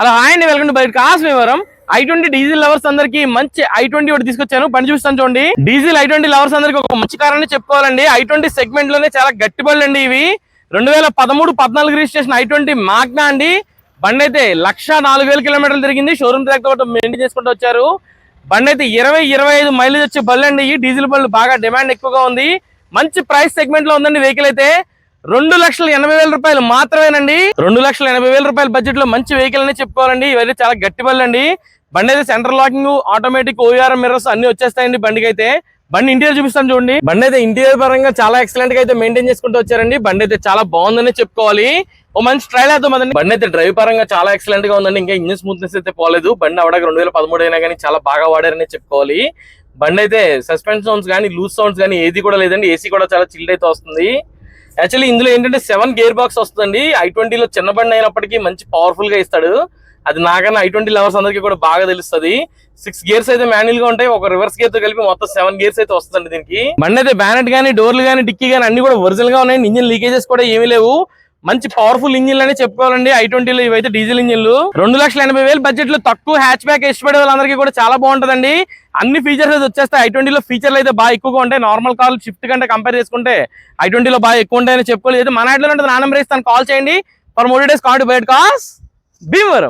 Hello hi అండి, welcome to bike cars వివరం. i20 diesel lovers అందరికి మంచి i20 ఒకటి తీసుకొచ్చాను. బండి చూపిస్తాను చూడండి. డీజిల్ i20 లవర్స్ అందరికి ఒక మంచి కార్ అని చెప్పుకోవాలండి. i20 సెగ్మెంట్ లోనే చాలా గట్టి బండ్లు అండి ఇవి. 2013-14 రిజిస్ట్రేషన్ i20 మాగ్నా అండి. బండి అయితే 1,04,000 కిలోమీటర్లు తిరిగింది. షోరూమ్ ట్రాక్ తో మెయింటైన్ చేసుకుంటూ వచ్చారు. బండి అయితే 20-25 మైలేజ్ వచ్చే బళ్ళు అండి. ఈ డీజిల్ బళ్ళు బాగా డిమాండ్ ఎక్కువగా ఉంది. మంచి ప్రైస్ సెగ్మెంట్ లో ఉందండి వెహికల్ అయితే. 2,80,000 రూపాయలు మాత్రమేనండి. 2,80,000 రూపాయల బడ్జెట్ లో మంచి వెహికల్ అని చెప్పుకోవాలండి. ఇవైతే చాలా గట్టి బళ్ళు అండి. బండి అయితే centre locking, automatic, ORM mirrors అన్ని వచ్చేస్తాయండి బండికి అయితే. బండి ఇంటీరియర్ చూపిస్తాను చూడండి. బండి అయితే ఇంటీరియర్ పరంగా చాలా ఎక్సలెంట్ గా అయితే మెయింటైన్ చేసుకుంటూ వచ్చారండి. బండి అయితే చాలా బాగుందని చెప్పుకోవాలి. ఓ మంచి ట్రైల్ అవుతాం. బండి అయితే డ్రైవ్ పరంగా చాలా ఎక్సలెంట్ గా ఉందండి. ఇంకా ఇంజిన్ స్మూత్నెస్ అయితే పోలేదు. బండి అవడానికి 2013 అయినా కానీ చాలా బాగా వాడారని చెప్పుకోవాలి. బండి అయితే సస్పెన్షన్ సౌండ్స్ కానీ, లూజ్ సౌండ్స్ కానీ ఏది కూడా లేదండి. ఏసీ కూడా చాలా చిల్డ్ అయితే వస్తుంది. యాక్చువల్లీ ఇందులో ఏంటంటే 7 గేర్ బాక్స్ వస్తుందండి. i20లో చిన్న బండి అయినప్పటికీ మంచి పవర్ఫుల్ గా ఇస్తాడు. అది నాకన్నా i20 లవర్స్ అందరికీ కూడా బాగా తెలుస్తుంది. 6 గేర్స్ అయితే మాన్యువల్ గా ఉంటాయి. ఒక రివర్స్ గేర్ తో కలిపి మొత్తం 7 గేర్స్ అయితే వస్తుందండి దీనికి. బండి అయితే బ్యానెట్ గానీ, డోర్లు గానీ, డిక్కీ గానీ అన్ని కూడా ఒరిజినల్ గా ఉన్నాయి. ఇంజిన్ లీకేజెస్ కూడా ఏమీ లేవు. మంచి పవర్ఫుల్ ఇంజిన్ అని చెప్పుకోవాలండి. i20లో ఇవైతే డీజిల్ ఇంజిన్లు. 2,80,000 బడ్జెట్ లో తక్కువ హ్యాచ్ బ్యాక్ ఇష్టపడే వాళ్ళందరికీ కూడా చాలా బాగుంటదండి. అన్ని ఫీచర్స్ అయితే వచ్చేస్తాయి. i20లో ఫీచర్లు అయితే బాగా ఎక్కువగా ఉంటాయి. నార్మల్ కార్లు షిఫ్ట్ కంటే కంపేర్ చేసుకుంటే i20లో బాగా ఎక్కువ ఉంటాయని చెప్పుకోలేదు. మన ఇంట్లో ఉంటుంది, నా నెంబర్ ఇస్తాను, కాల్ చేయండి. For more details call to bike cars Bhimavaram.